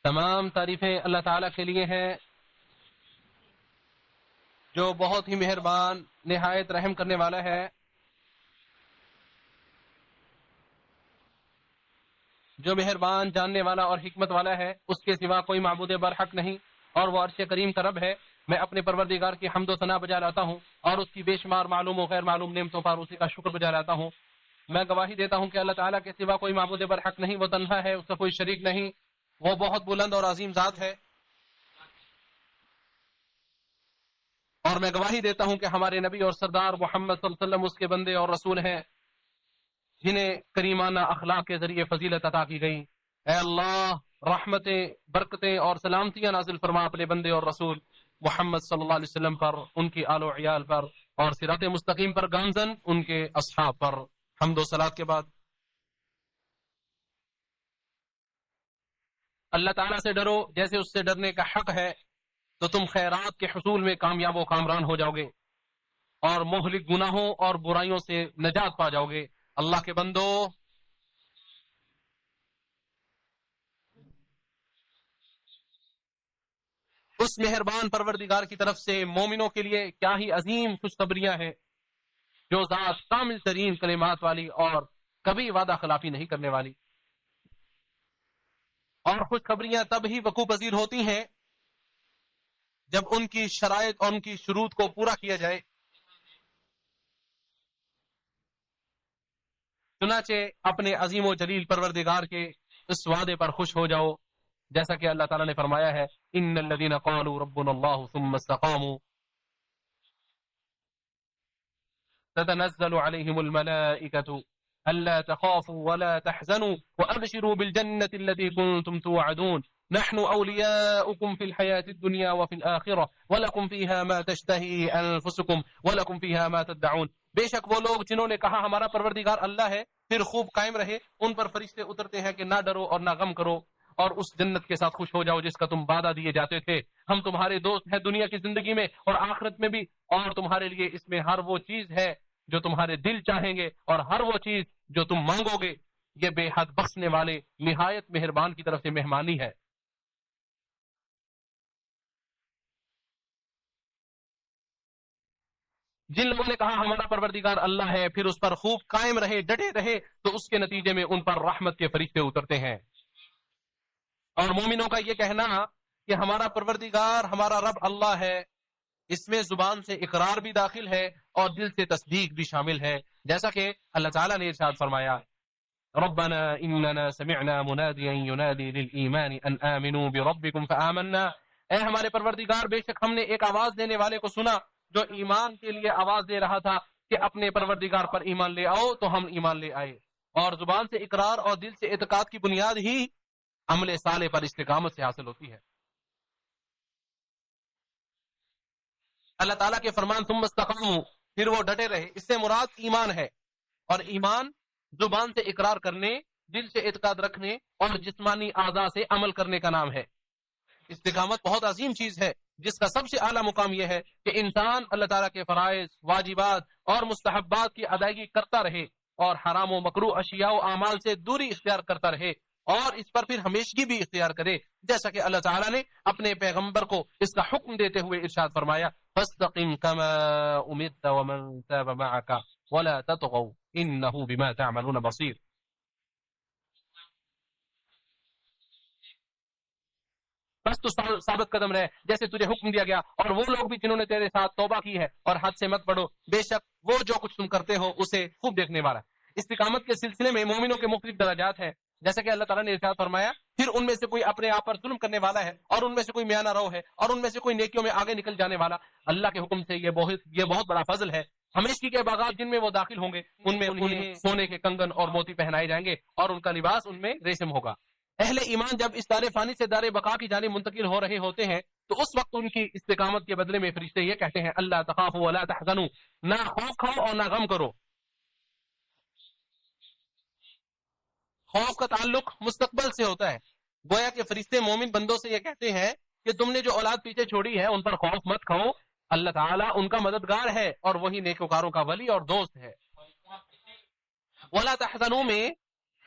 تمام تعریفیں اللہ تعالیٰ کے لیے ہیں جو بہت ہی مہربان نہایت رحم کرنے والا ہے، جو مہربان جاننے والا اور حکمت والا ہے، اس کے سوا کوئی معبود برحق نہیں، اور وہ عرش کریم کا رب ہے۔ میں اپنے پروردگار کی حمد و ثنا بجا لاتا ہوں اور اس کی بے شمار معلوم و غیر معلوم نعمتوں پر اسی کا شکر بجا لاتا ہوں۔ میں گواہی دیتا ہوں کہ اللہ تعالیٰ کے سوا کوئی معبود برحق نہیں، وہ تنہا ہے، اس کا کوئی شریک نہیں، وہ بہت بلند اور عظیم ذات ہے۔ اور میں گواہی دیتا ہوں کہ ہمارے نبی اور سردار محمد صلی اللہ علیہ وسلم اس کے بندے اور رسول ہیں، جنہیں کریمانہ اخلاق کے ذریعے فضیلت عطا کی گئی۔ اے اللہ، رحمتیں، برکتیں اور سلامتیاں نازل فرما اپنے بندے اور رسول محمد صلی اللہ علیہ وسلم پر، ان کی آل و عیال پر، اور صراط مستقیم پر گامزن ان کے اصحاب پر۔ حمد و صلات کے بعد اللہ تعالیٰ سے ڈرو جیسے اس سے ڈرنے کا حق ہے، تو تم خیرات کے حصول میں کامیاب و کامران ہو جاؤ گے اور مہلک گناہوں اور برائیوں سے نجات پا جاؤ گے۔ اللہ کے بندو، اس مہربان پروردگار کی طرف سے مومنوں کے لیے کیا ہی عظیم خوشخبریاں ہیں، جو ذات کامل ترین کلمات والی اور کبھی وعدہ خلافی نہیں کرنے والی۔ اور خوشخبریاں تب ہی وقوع پذیر ہوتی ہیں جب ان کی شرائط اور ان کی شروط کو پورا کیا جائے۔ چنانچہ اپنے عظیم و جلیل پروردگار کے اس وعدے پر خوش ہو جاؤ، جیسا کہ اللہ تعالیٰ نے فرمایا ہے، ان الذين قالوا ربنا الله ثم استقاموا تتنزل عليهم الملائكة ألا تخافوا ولا تحزنوا وأبشروا بالجنة التي كنتم توعدون نحن أولياؤكم في الحياة الدنيا وفي الآخرة ولكم فيها ما تشتهي أنفسكم ولكم فيها ما تدعون۔ بے شک وہ لوگ جنہوں نے کہا ہمارا پروردگار اللہ ہے، پھر خوب قائم رہے، ان پر فرشتے اترتے ہیں کہ نہ ڈرو اور نہ غم کرو، اور اس جنت کے ساتھ خوش ہو جاؤ جس کا تم وعدہ دیے جاتے تھے۔ ہم تمہارے دوست ہیں دنیا کی زندگی میں اور آخرت میں بھی، اور تمہارے لیے اس میں ہر وہ چیز ہے جو تمہارے دل چاہیں گے، اور ہر وہ چیز جو تم مانگو گے۔ یہ بے حد بخشنے والے نہایت مہربان کی طرف سے مہمانی ہے۔ جن لوگوں نے کہا ہمارا پروردگار اللہ ہے، پھر اس پر خوب قائم رہے، ڈٹے رہے، تو اس کے نتیجے میں ان پر رحمت کے فرشتے اترتے ہیں۔ اور مومنوں کا یہ کہنا کہ ہمارا پروردگار ہمارا رب اللہ ہے، اس میں زبان سے اقرار بھی داخل ہے اور دل سے تصدیق بھی شامل ہے، جیسا کہ اللہ تعالیٰ نے ارشاد فرمایا، ربنا اننا سمعنا منادیا ینادی للایمان ان آمنوا بربکم فآمنا۔ اے ہمارے پروردگار، بے شک ہم نے ایک آواز دینے والے کو سنا جو ایمان کے لیے آواز دے رہا تھا کہ اپنے پروردگار پر ایمان لے آؤ، تو ہم ایمان لے آئے۔ اور زبان سے اقرار اور دل سے اعتقاد کی بنیاد ہی عمل صالح پر استقامت سے حاصل ہوتی ہے۔ اللہ تعالیٰ کے فرمان ثم استقاموا، پھر وہ ڈٹے رہے، اس سے مراد ایمان ہے، اور ایمان زبان سے اقرار کرنے، دل سے اعتقاد رکھنے اور جسمانی اعضاء سے عمل کرنے کا نام ہے۔ استقامت بہت عظیم چیز ہے، جس کا سب سے اعلیٰ مقام یہ ہے کہ انسان اللہ تعالیٰ کے فرائض، واجبات اور مستحبات کی ادائیگی کرتا رہے اور حرام و مکروہ اشیاء و اعمال سے دوری اختیار کرتا رہے، اور اس پر پھر ہمیشگی بھی اختیار کرے، جیسا کہ اللہ تعالیٰ نے اپنے پیغمبر کو اس کا حکم دیتے ہوئے ارشاد فرمایا، فاستقم كما امرت ومن تاب معك ولا تطغوا انه بما تعملون بصير۔ بس تو ثابت قدم رہے جیسے تجھے حکم دیا گیا، اور وہ لوگ بھی جنہوں نے تیرے ساتھ توبہ کی ہے، اور حد سے مت بڑھو، بے شک وہ جو کچھ تم کرتے ہو اسے خوب دیکھنے والا ہے۔ استقامت کے سلسلے میں مومنوں کے مختلف درجات ہیں، جیسا کہ اللہ تعالیٰ نے ارشاد فرمایا، پھر ان میں سے کوئی اپنے آپ پر ظلم کرنے والا ہے، اور ان میں سے کوئی میانہ رو ہے، اور ان میں سے کوئی نیکیوں میں آگے نکل جانے والا۔ اللہ کے حکم سے یہ بہت بڑا فضل ہے۔ ہمیشگی کے باغات جن میں وہ داخل ہوں گے، ان میں انہیں سونے کے کنگن اور موتی پہنائے جائیں گے، اور ان کا لباس ان میں ریشم ہوگا۔ اہل ایمان جب اس دار فانی سے دار بقا کی جانب منتقل ہو رہے ہوتے ہیں، تو اس وقت ان کی استقامت کے بدلے میں فرشتے یہ کہتے ہیں، اللہ تخافوا ولا تحزنوا، نہ خوف کھاؤ اور نہ غم کرو۔ خوف کا تعلق مستقبل سے ہوتا ہے، گویا کہ فرشتے مومن بندوں سے یہ کہتے ہیں کہ تم نے جو اولاد پیچھے چھوڑی ہے ان پر خوف مت کھاؤ، اللہ تعالیٰ ان کا مددگار ہے اور وہی نیکوکاروں کا ولی اور دوست ہے۔ ولا تحزنوا میں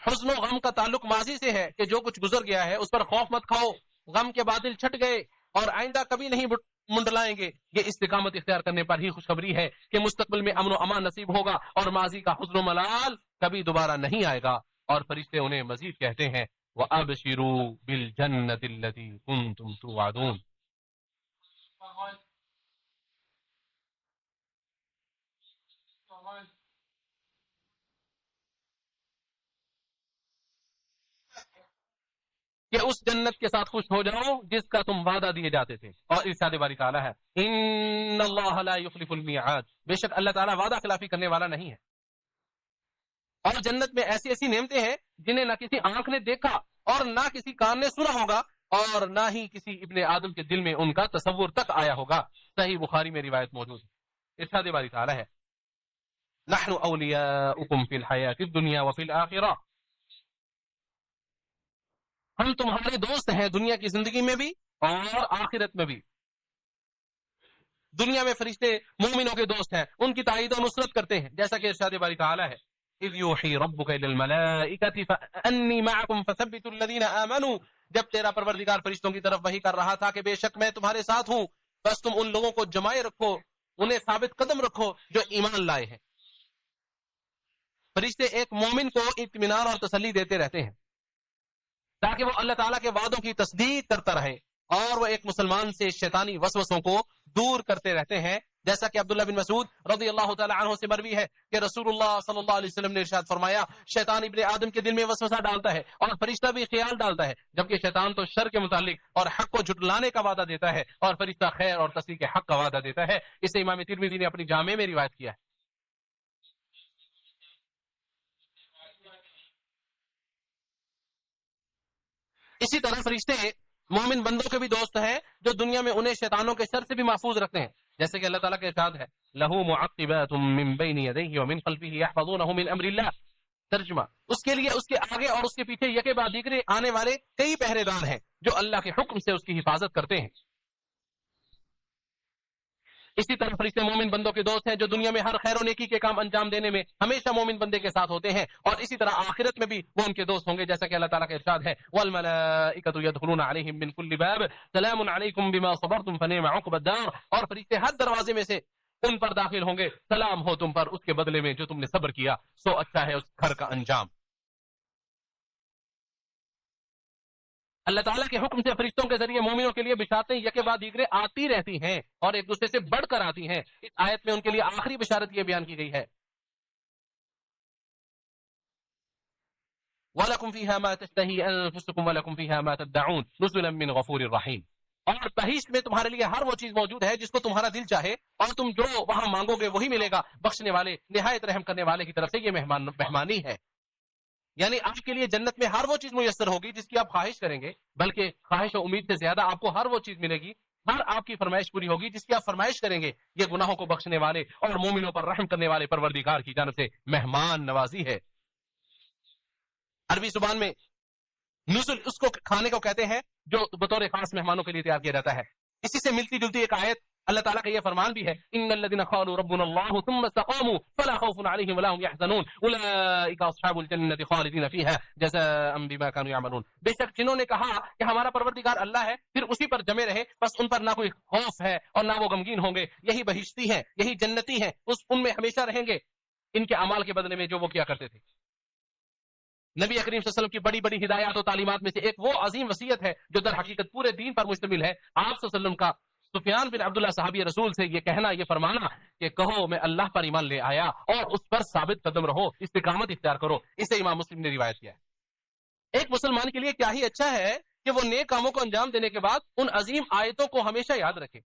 حزن و غم کا تعلق ماضی سے ہے کہ جو کچھ گزر گیا ہے اس پر خوف مت کھاؤ، غم کے بادل چھٹ گئے اور آئندہ کبھی نہیں منڈلائیں گے. یہ استقامت اختیار کرنے پر ہی خوشخبری ہے کہ مستقبل میں امن و امان نصیب ہوگا اور ماضی کا حزن و ملال کبھی دوبارہ نہیں آئے گا. اور فرشتے انہیں مزید کہتے ہیں وَأَبْشِرُوا بِالْجَنَّةِ الَّتِي كُنتُمْ تُوعَدُونَ. کہ اس جنت کے ساتھ خوش ہو جاؤ جس کا تم وعدہ دیے جاتے تھے. اور ارشاد باری تعالیٰ ہے ان اللہ لا یخلف المیعاد، بے شک اللہ تعالیٰ وعدہ خلافی کرنے والا نہیں ہے. اور جنت میں ایسی ایسی نعمتیں ہیں جنہیں نہ کسی آنکھ نے دیکھا اور نہ کسی کان نے سنا ہوگا اور نہ ہی کسی ابن آدم کے دل میں ان کا تصور تک آیا ہوگا. صحیح بخاری میں روایت موجود ہے. ارشاد باری تعالیٰ ہے نحن اولیاؤکم فی الحیات الدنیا وفی الآخرہ، ہم تمہارے دوست ہیں دنیا کی زندگی میں بھی اور آخرت میں بھی. دنیا میں فرشتے مومنوں کے دوست ہیں، ان کی تائید و نصرت کرتے ہیں، جیسا کہ ارشاد باری تعالیٰ ہے اذ یوحی ربک الی الملائکۃ فانی معکم فثبتوا الذین آمنوا، جب تیرا پروردگار فرشتوں کی طرف وحی کر رہا تھا کہ بے شک میں تمہارے ساتھ ہوں، بس تم ان لوگوں کو جمائے رکھو، انہیں ثابت قدم رکھو جو ایمان لائے ہیں. فرشتے ایک مومن کو اطمینان اور تسلی دیتے رہتے ہیں تاکہ وہ اللہ تعالیٰ کے وعدوں کی تصدیق کرتا رہے اور وہ ایک مسلمان سے شیطانی وسوسوں کو دور کرتے رہتے ہیں. جیسا کہ عبداللہ بن مسعود رضی اللہ تعالیٰ عنہ سے مروی ہے کہ رسول اللہ صلی اللہ علیہ وسلم نے ارشاد فرمایا شیطان ابن آدم کے دل میں وسوسہ ڈالتا ہے اور فرشتہ بھی خیال ڈالتا ہے، جبکہ شیطان تو شر کے متعلق اور حق کو جھٹلانے کا وعدہ دیتا ہے اور فرشتہ خیر اور تصدیق حق کا وعدہ دیتا ہے. اسے امام ترمذی نے اپنی جامع میں روایت کیا ہے. اسی طرح فرشتے مومن بندوں کے بھی دوست ہیں جو دنیا میں انہیں شیطانوں کے شر سے بھی محفوظ رکھتے ہیں، جیسے کہ اللہ تعالیٰ کا ارشاد ہے لہو معقبات من بین یدیہ ومن خلفہ یحفظونہ من امر اللہ. ترجمہ، اس کے لیے اس کے آگے اور اس کے پیچھے یکے بعد دیگرے آنے والے کئی پہرے دار ہیں جو اللہ کے حکم سے اس کی حفاظت کرتے ہیں. اسی طرح فرشتے مومن بندوں کے دوست ہیں جو دنیا میں ہر خیر و نیکی کے کام انجام دینے میں ہمیشہ مومن بندے کے ساتھ ہوتے ہیں، اور اسی طرح آخرت میں بھی وہ ان کے دوست ہوں گے، جیسا کہ اللہ تعالیٰ کا ارشاد ہے وَالْمَلَائِكَةُ يَدْخُلُونَ عَلَيْهِم مِّن كُلِّ بَابٍ سَلَامٌ عَلَيْكُمْ بِمَا صَبَرْتُمْ فَنِعْمَ عُقْبَى الدَّارِ. اور فرشتے ہر دروازے میں سے ان پر داخل ہوں گے، سلام ہو تم پر اس کے بدلے میں جو تم نے صبر کیا، سو اچھا ہے اس گھر کا انجام. اللہ تعالیٰ کے حکم سے فرشتوں کے ذریعے مومنوں کے لیے بشارتیں یکے بعد دیگرے آتی رہتی ہیں اور ایک دوسرے سے بڑھ کر آتی ہیں. اس آیت میں ان کے لیے آخری بشارت یہ بیان کی گئی ہے وَلَكُمْ فِيهَا مَا تَشْتَهِي أَنفُسُكُمْ وَلَكُمْ فِيهَا مَا تَدَّعُونَ نُزُلًا مِّن غَفُورٍ رَّحِيمٍ. اور بہشت میں تمہارے لیے ہر وہ چیز موجود ہے جس کو تمہارا دل چاہے اور تم جو وہاں مانگو گے وہی ملے گا، بخشنے والے نہایت رحم کرنے والے کی طرف سے یہ مہمانی ہے. یعنی آپ کے لیے جنت میں ہر وہ چیز میسر ہوگی جس کی آپ خواہش کریں گے، بلکہ خواہش و امید سے زیادہ آپ کو ہر وہ چیز ملے گی، ہر آپ کی فرمائش پوری ہوگی جس کی آپ فرمائش کریں گے. یہ گناہوں کو بخشنے والے اور مومنوں پر رحم کرنے والے پروردگار کی جانب سے مہمان نوازی ہے. عربی زبان میں نزل اس کو کھانے کو کہتے ہیں جو بطور خاص مہمانوں کے لیے تیار کیا جاتا ہے. اسی سے ملتی جلتی ایک آیت اللہ تعالیٰ کا یہ فرمان بھی ہے ان الذين قالوا ربنا الله ثم استقاموا فلا خوف عليهم ولا هم يحزنون اولئك اصحاب الجنه خالدين فيها جزاء بما كانوا يعملون. بے شک جنہوں نے کہا کہ ہمارا پروردگار اللہ ہے پھر اسی پر جمے رہے، بس ان پر نہ کوئی خوف ہے اور نہ وہ غمگین ہوں گے، یہی بہشتی ہیں، یہی جنتی ہیں، ان میں ہمیشہ رہیں گے ان کے اعمال کے بدلے میں جو وہ کیا کرتے تھے. نبی کریم صلی اللہ علیہ وسلم کی بڑی بڑی ہدایات و تعلیمات میں سے ایک وہ عظیم وصیت ہے جو در حقیقت پورے دین پر مشتمل ہے. آپ صلی اللہ علیہ وسلم کا سفیان بن عبداللہ صحابی رسول سے یہ کہنا، یہ فرمانا کہ کہو میں اللہ پر ایمان لے آیا اور اس پر ثابت قدم رہو، استقامت اختیار کرو. اسے امام مسلم نے روایت کیا ہے. ایک مسلمان کے لیے کیا ہی اچھا ہے کہ وہ نیک کاموں کو انجام دینے کے بعد ان عظیم آیتوں کو ہمیشہ یاد رکھے،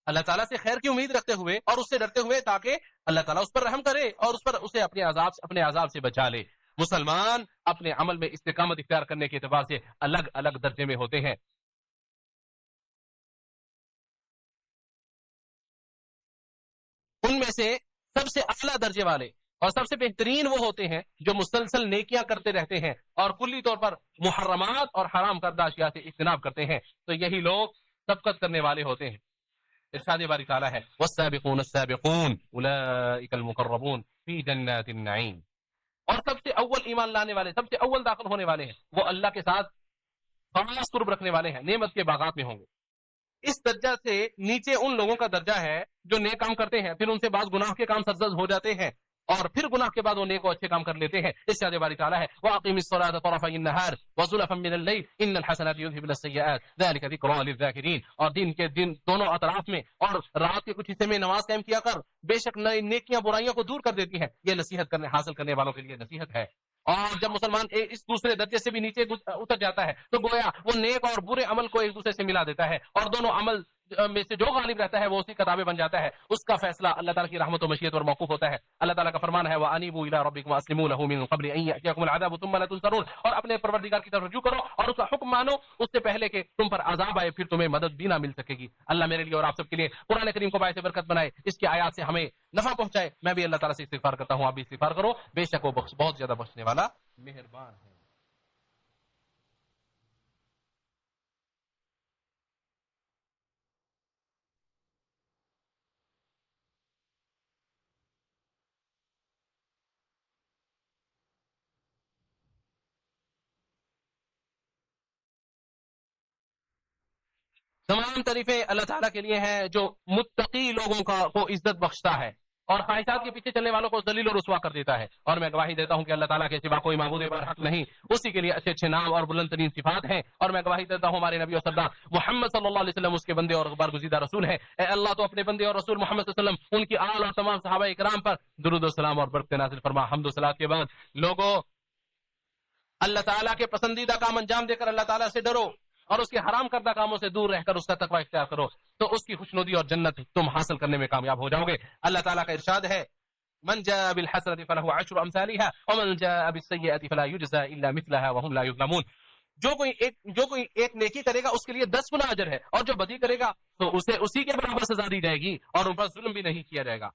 اللہ تعالیٰ سے خیر کی امید رکھتے ہوئے اور اس سے ڈرتے ہوئے، تاکہ اللہ تعالیٰ اس پر رحم کرے اور اس پر اسے اپنے عذاب سے بچا لے. مسلمان اپنے عمل میں استقامت اختیار کرنے کے اعتبار سے الگ الگ درجے میں ہوتے ہیں. ان میں سے سب سے اعلیٰ درجے والے اور سب سے بہترین وہ ہوتے ہیں جو مسلسل نیکیاں کرتے رہتے ہیں اور کلی طور پر محرمات اور حرام کردہ اشیاء سے اجتناب کرتے ہیں. تو یہی لوگ سبقت کرنے والے ہوتے ہیں. ارشاد باری تعالیٰ ہے والسابقون السابقون اولئک المقربون فی جنات النعیم. اور سب سے اول ایمان لانے والے، سب سے اول داخل ہونے والے ہیں وہ اللہ کے ساتھ خاص قرب رکھنے والے ہیں، نعمت کے باغات میں ہوں گے۔ اس درجہ سے نیچے ان لوگوں کا درجہ ہے جو نیک کام کرتے ہیں، پھر ان سے بعض گناہ کے کام سرزد ہو جاتے ہیں، اور پھر گناہ کے بعد وہ نیک و اچھے کام کر لیتے ہیں۔ اس سے باری تعالیٰ ہے وَأَقِمِ الصَّلَاةَ طَرَفَيِ النَّهَارِ وَزُلَفًا مِّنَ اللَّيْلِ إِنَّ الْحَسَنَاتِ يُذْهِبْنَ السَّيِّئَاتِ ذَلِكَ ذِكْرَىٰ لِلذَّاكِرِينَ، اور دن کے دن دونوں اطراف میں اور رات کے کچھ حصے میں نماز قائم کیا کر، بے شک نئی نیکیاں برائیوں کو دور کر دیتی ہیں، یہ نصیحت کرنے حاصل کرنے والوں کے لیے نصیحت ہے۔ اور جب مسلمان اس دوسرے درجے سے بھی نیچے اتر جاتا ہے تو گویا وہ نیک اور برے عمل کو ایک دوسرے سے ملا دیتا ہے، اور دونوں عمل میں سے جو غالب رہتا ہے وہ اسی کتابیں بن جاتا ہے، اس کا فیصلہ اللہ تعالیٰ کی رحمت و مشیت پر موقوف ہوتا ہے۔ اللہ تعالیٰ کا فرمان ہے وَأَنِيبُوا إِلَىٰ رَبِّكُمْ وَأَسْلِمُوا لَهُ مِن قَبْلِ أَن يَأْتِيَكُمُ الْعَذَابُ ثُمَّ لَا تُنصَرُونَ، اور اپنے پروردگار کی طرف رجوع کرو اور اس کا حکم مانو اس سے پہلے کہ تم پر عذاب آئے، پھر تمہیں مدد بھی نہ مل سکے گی۔ اللہ میرے لیے اور آپ سب کے لیے قرآن کریم کو باعث برکت بنائے، اس کی آیات سے ہمیں نفع پہنچائے۔ میں بھی اللہ تعالیٰ سے استغفار کرتا ہوں، آپ بھی استغفار کرو، بے شک وہ بہت زیادہ بخشنے والا مہربان ہے۔ تمام تعریفیں اللہ تعالیٰ کے لیے ہیں جو متقی لوگوں کو عزت بخشتا ہے اور خواہشات کے پیچھے چلنے والوں کو ذلیل و رسوا کر دیتا ہے، اور میں گواہی دیتا ہوں کہ اللہ تعالیٰ کے سوا کوئی معبود برحق نہیں، اسی کے لیے اچھے اچھے نام اور بلند ترین صفات ہیں، اور میں گواہی دیتا ہوں ہمارے نبی و سردار محمد صلی اللہ علیہ وسلم اس کے بندے اور برگزیدہ رسول ہیں۔ اے اللہ تو اپنے بندے اور رسول محمد صلی اللہ علیہ وسلم، ان کی آل اور تمام صحابہ اکرام پر درود و سلام اور برکت نازل فرما۔ حمد و صلات کے بعد لوگوں، اللہ تعالیٰ کے پسندیدہ کام انجام دے کر اللہ تعالیٰ سے ڈرو اور اس کے حرام کردہ کاموں سے دور رہ کر اس کا تقوی اختیار کرو، تو اس کی خوشنودی اور جنت تم حاصل کرنے میں کامیاب ہو جاؤ گے۔ اللہ تعالیٰ کا ارشاد ہے من جاء بالحسنة فله عشر امثالها ومن جاء بالسيئة فلا يجزى الا مثلها وهم لا يظلمون۔ جو کوئی ایک نیکی کرے گا اس کے لیے 10 گنا اجر ہے، اور جو بدی کرے گا تو اسے اسی کے برابر سزا دی جائے گی اور ان پر ظلم بھی نہیں کیا جائے گا۔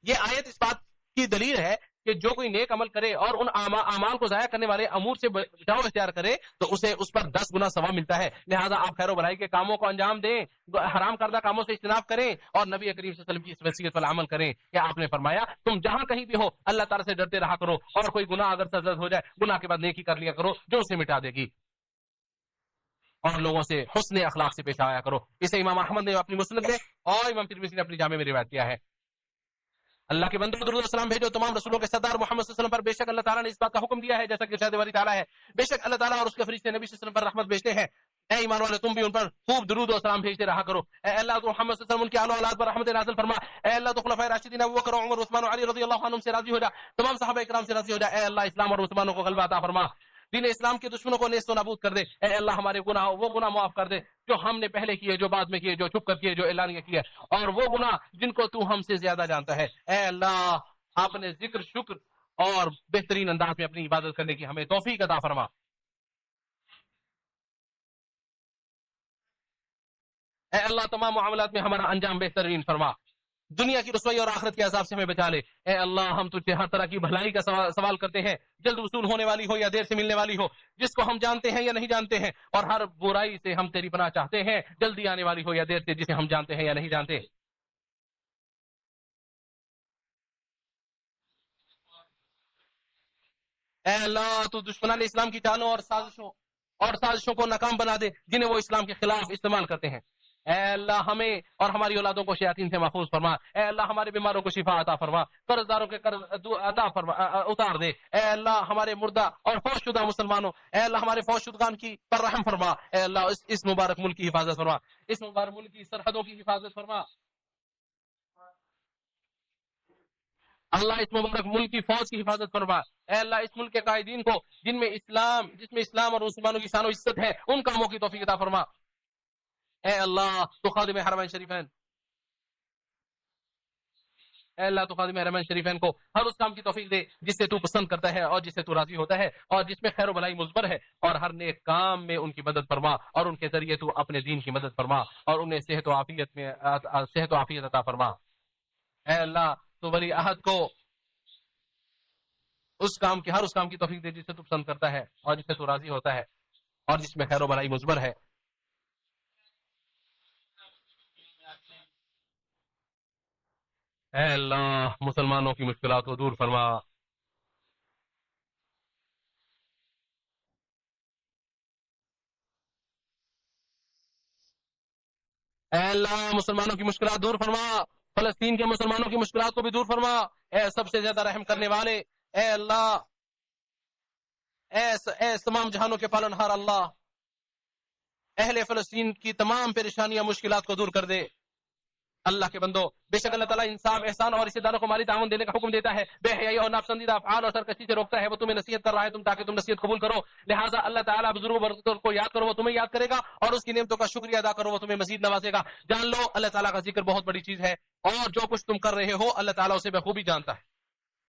یہ آیت اس بات کی دلیل ہے کہ جو کوئی نیک عمل کرے اور ان اعمال کو ضائع کرنے والے امور سے بچاؤ اختیار کرے تو اسے اس پر 10 گنا ثواب ملتا ہے۔ لہذا آپ خیر و بھلائی کے کاموں کو انجام دیں، حرام کردہ کاموں سے اجتناب کریں، اور نبی کریم صلی اللہ علیہ وسلم کی اس وصیت پر عمل کریں کہ آپ نے فرمایا تم جہاں کہیں بھی ہو اللہ تعالیٰ سے ڈرتے رہا کرو، اور کوئی گناہ اگر سرزد ہو جائے گناہ کے بعد نیکی کر لیا کرو جو اسے مٹا دے گی، اور لوگوں سے حسن اخلاق سے پیش آیا کرو۔ اسے امام احمد نے اپنی مسند میں اور امام ترمذی نے اپنی جامع میں روایت کیا ہے۔ اللہ کے بندوں درود و سلام بھیجو تمام رسولوں کے سردار محمد صلی اللہ علیہ وسلم پر، بے شک اللہ تعالیٰ نے اس بات کا حکم دیا ہے جیسا کہ ارشاد باری تعالیٰ ہے، بے شک اللہ تعالیٰ اور اس کے فرشتے نبی صلی اللہ علیہ وسلم پر رحمت بھیجتے ہیں، اے ایمان والے تم بھی ان پر خوب درود و سلام بھیجتے رہا کرو۔ اے اللہ تو محمد صلی اللہ علیہ وسلم ان کے آل و اولاد پر رحمت نازل فرما۔ اے اللہ تو خلفائے راشدین ابو بکر عمر عثمان و علی رضی اللہ عنہم سے راضی ہو جا، تمام صحابہ کرام سے راضی ہو جا۔ اے اللہ اسلام اور مسلمانوں کو غلبہ عطا فرما، دین اسلام کے دشمنوں کو نیست و نابود کر دے۔ اے اللہ ہمارے وہ گناہ معاف کر دے جو ہم نے پہلے کیے، جو بعد میں کیے، جو چھپ کر کیے، جو اعلانیہ کیے، اور وہ گناہ جن کو تو ہم سے زیادہ جانتا ہے۔ اے اللہ اپنے ذکر، شکر اور بہترین انداز میں اپنی عبادت کرنے کی ہمیں توفیق عطا فرما۔ اے اللہ تمام معاملات میں ہمارا انجام بہترین فرما، دنیا کی رسوائی اور آخرت کے عذاب سے ہمیں بچا لے۔ اے اللہ ہم تجھ سے ہر طرح کی بھلائی کا سوال کرتے ہیں، جلد وصول ہونے والی ہو یا دیر سے ملنے والی ہو، جس کو ہم جانتے ہیں یا نہیں جانتے ہیں، اور ہر برائی سے ہم تیری پناہ چاہتے ہیں، جلدی آنے والی ہو یا دیر سے، جسے ہم جانتے ہیں یا نہیں جانتے۔ اے اللہ تو دشمنان اسلام کی چالوں اور سازشوں کو ناکام بنا دے جنہیں وہ اسلام کے خلاف استعمال کرتے ہیں۔ اے اللہ ہمیں اور ہماری اولادوں کو شیاطین سے محفوظ فرما۔ اے اللہ ہمارے بیماروں کو شفا عطا فرما، قرض داروں کے قرض عطا فرما، اتار دے۔ اے اللہ ہمارے مردہ اور فوت شدہ مسلمانوں، اے اللہ ہمارے فوت شدگان کی پر رحم فرما۔ اے اللہ اس مبارک ملک کی حفاظت فرما، اس مبارک ملک کی سرحدوں کی حفاظت فرما۔ اللہ اس مبارک ملک کی فوج کی حفاظت فرما۔ اے اللہ اس ملک کے قائدین کو جس میں اسلام اور مسلمانوں کی شان و عزت ہے ان کاموں کی توفیق عطا فرما۔ اے اللہ تو خادم حرمین شریفین اے اللہ تو خادم حرمین شریفین کو ہر اس کام کی توفیق دے جس سے تو پسند کرتا ہے اور جس سے تو راضی ہوتا ہے اور جس میں خیر و بھلائی مضمر ہے، اور ہر نیک کام میں ان کی مدد فرما، اور ان کے ذریعے تو اپنے دین کی مدد فرما، اور انہیں صحت و عافیت عطا فرما۔ اے اللہ تو ولی عہد کو ہر اس کام کی توفیق دے جس سے تو پسند کرتا ہے اور جس سے تو راضی ہوتا ہے اور جس میں خیر و بھلائی مضمر ہے۔ اے اللہ مسلمانوں کی مشکلات کو دور فرما، اے اللہ مسلمانوں کی مشکلات دور فرما، فلسطین کے مسلمانوں کی مشکلات کو بھی دور فرما، اے سب سے زیادہ رحم کرنے والے، اے اللہ، اے تمام جہانوں کے پالنہار اللہ، اہل فلسطین کی تمام پریشانیاں مشکلات کو دور کر دے۔ اللہ کے بندو، بے شک اللہ تعالیٰ انصاف، احسان اور رشتے داروں کو مالی تعاون دینے کا حکم دیتا ہے، بے حیائی اور ناپسندیدہ افعال اور سرکشی سے روکتا ہے۔ وہ تمہیں نصیحت کر رہا ہے تاکہ تم نصیحت قبول کرو، لہٰذا اللہ تعالیٰ بزرگوں برتوں کو یاد کرو، وہ تمہیں یاد کرے گا، اور اس کی نعمتوں کا شکریہ ادا کرو، وہ تمہیں مزید نوازے گا۔ جان لو اللہ تعالیٰ کا ذکر بہت بڑی چیز ہے، اور جو کچھ تم کر رہے ہو اللہ تعالیٰ اسے بخوبی جانتا ہے۔